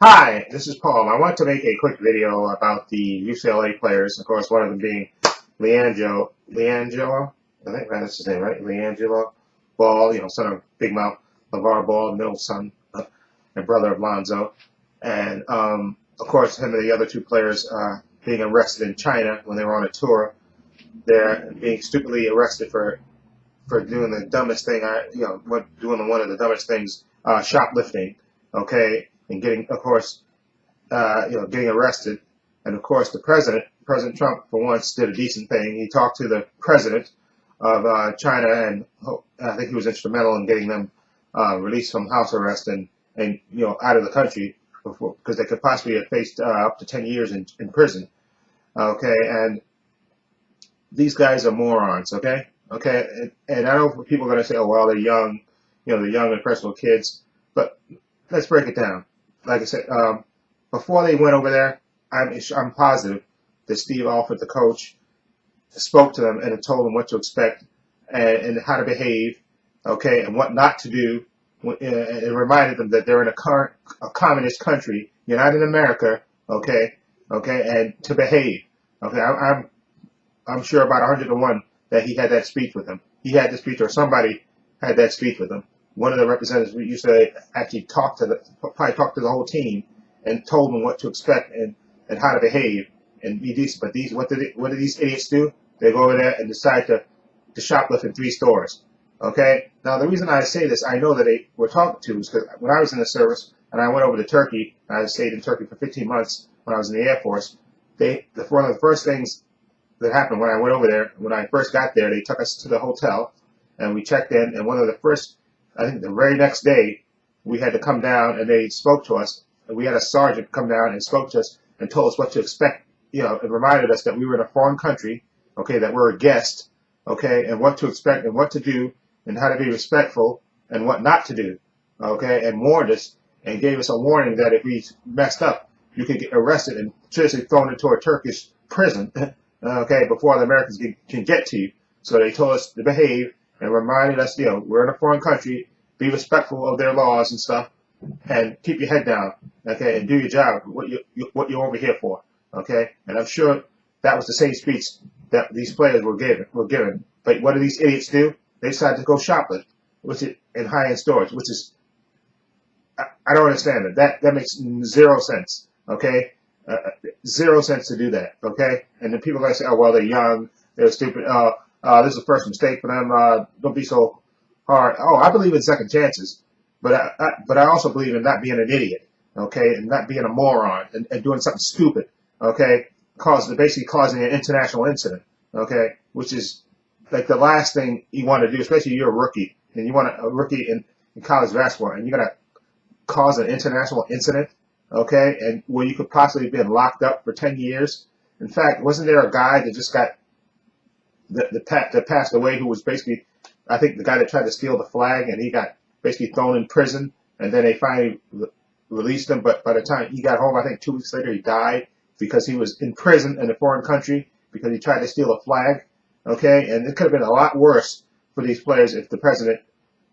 Hi, this is Paul. I want to make a quick video about the UCLA players. Of course, one of them being Leangelo, I think that's his name, right? Leangelo Ball, son of Big Mouth LeVar Ball, middle son and brother of Lonzo. And, of course, him and the other two players being arrested in China when they were on a tour. They're being stupidly arrested for doing the dumbest thing, doing one of the dumbest things, shoplifting, okay, and getting, of course, getting arrested. And of course, President Trump, for once, did a decent thing. He talked to the president of China, and I think he was instrumental in getting them released from house arrest and out of the country because they could possibly have faced up to 10 years in prison. Okay, and these guys are morons. Okay. And I know people are going to say, oh, well, they're young, they're young, impressionable kids. But let's break it down. Like I said, before they went over there, I'm positive that Steve Alford, the coach, spoke to them and told them what to expect and how to behave, okay, and what not to do, and reminded them that they're in a communist country, United America, okay, and to behave. Okay, I'm sure about 100 to 1 that he had that speech with him. He had the speech, or somebody had that speech with him. One of the representatives used to actually probably talk to the whole team and told them what to expect and how to behave and be decent. But what do these idiots do? They go over there and decide to shoplift in 3 stores. Okay? Now, the reason I say this, I know that they were talking to is because when I was in the service and I went over to Turkey, and I stayed in Turkey for 15 months when I was in the Air Force, one of the first things that happened when I went over there, when I first got there, they took us to the hotel and we checked in, and one of the first, I think the very next day, we had to come down and they spoke to us, and we had a sergeant come down and spoke to us and told us what to expect, and reminded us that we were in a foreign country, okay, that we're a guest, okay, and what to expect and what to do and how to be respectful and what not to do, okay, and warned us and gave us a warning that if we messed up, you could get arrested and seriously thrown into a Turkish prison, okay, before the Americans can get to you. So they told us to behave and reminded us, we're in a foreign country, be respectful of their laws and stuff, and keep your head down, okay, and do your job, what you're over here for, okay. And I'm sure that was the same speech that these players were given. But what do these idiots do? They decide to go shoplift, which is in high-end stores, which is, I don't understand it. That makes 0 sense, okay. 0 sense to do that, okay? And then people are going to say, oh, well, they're young, they're stupid, this is the first mistake for them, don't be so hard. Oh, I believe in second chances, but I also believe in not being an idiot, okay, and not being a moron and doing something stupid, okay, basically causing an international incident, okay, which is like the last thing you want to do, especially if you're a rookie, and you want a rookie in college basketball, and you're going to cause an international incident, okay, and where you could possibly have been locked up for 10 years. In fact, wasn't there a guy that just got that passed away who was basically, I think, the guy that tried to steal the flag, and he got basically thrown in prison, and then they finally released him, but by the time he got home, I think 2 weeks later, he died because he was in prison in a foreign country because he tried to steal a flag, okay, and it could have been a lot worse for these players if the president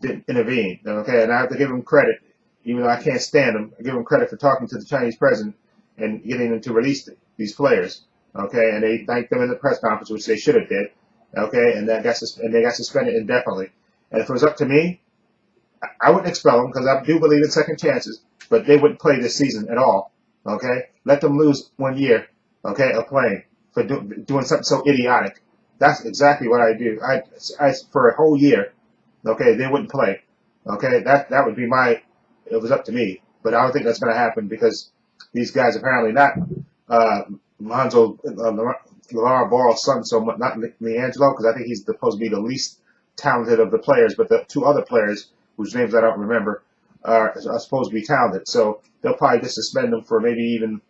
didn't intervene, okay, and I have to give him credit. Even though I can't stand him, I give him credit for talking to the Chinese president and getting them to release these players. Okay, and they thanked them in the press conference, which they should have did. Okay, and they got suspended indefinitely. And if it was up to me, I wouldn't expel them because I do believe in second chances. But they wouldn't play this season at all. Okay, let them lose 1 year. Okay, of playing for doing something so idiotic. That's exactly what I do. I for a whole year. Okay, they wouldn't play. Okay, that would be my. It was up to me, but I don't think that's going to happen because these guys apparently not LeVar Ball's son, so not Leangelo, because I think he's supposed to be the least talented of the players, but the 2 other players, whose names I don't remember, are supposed to be talented. So they'll probably just suspend them for maybe even,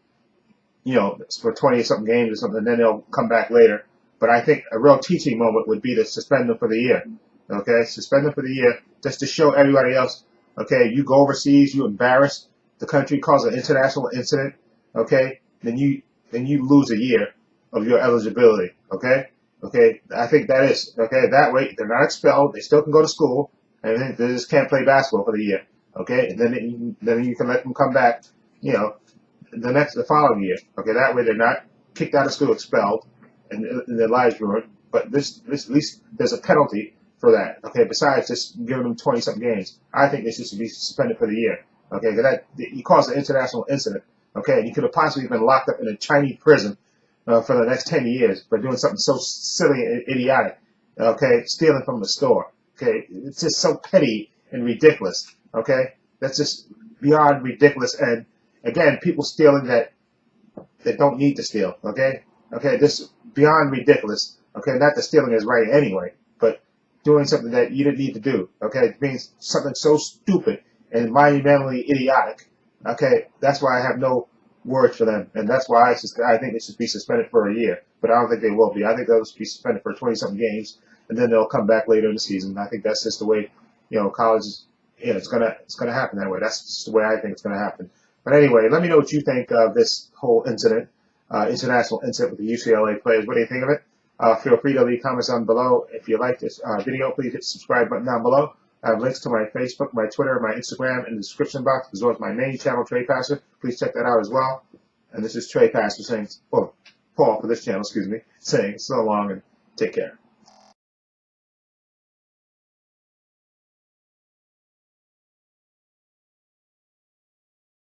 for 20-something games or something, and then they'll come back later. But I think a real teaching moment would be to suspend them for the year. Okay, suspend them for the year just to show everybody else. Okay, you go overseas, you embarrass the country, cause an international incident, okay, then you lose a year of your eligibility, okay? Okay, I think that is, okay, that way they're not expelled, they still can go to school, and then they just can't play basketball for the year, okay? And then you can let them come back the following year. Okay, that way they're not kicked out of school, expelled, and their lives ruined. But this at least there's a penalty for that. Okay, besides just giving them 20-something games, I think they should be suspended for the year. Okay, because you caused an international incident. Okay, and you could have possibly been locked up in a Chinese prison for the next 10 years for doing something so silly and idiotic. Okay, stealing from the store. Okay, it's just so petty and ridiculous. Okay, that's just beyond ridiculous. And again, people stealing that don't need to steal. Okay, this beyond ridiculous. Okay, not that stealing is right anyway, but doing something that you didn't need to do. Okay, it means something so stupid and monumentally idiotic. Okay, that's why I have no words for them, and that's why I think they should be suspended for a year. But I don't think they will be. I think they'll be suspended for 20-something games, and then they'll come back later in the season. I think that's just the way, college is. It's gonna happen that way. That's just the way I think it's gonna happen. But anyway, let me know what you think of this whole incident, international incident with the UCLA players. What do you think of it? Feel free to leave comments down below. If you like this video, please hit the subscribe button down below. I have links to my Facebook, my Twitter, my Instagram in the description box, as well as my main channel, Trey Pastor. Please check that out as well. And this is Trey Pastor saying, Paul for this channel, excuse me, saying so long and take care.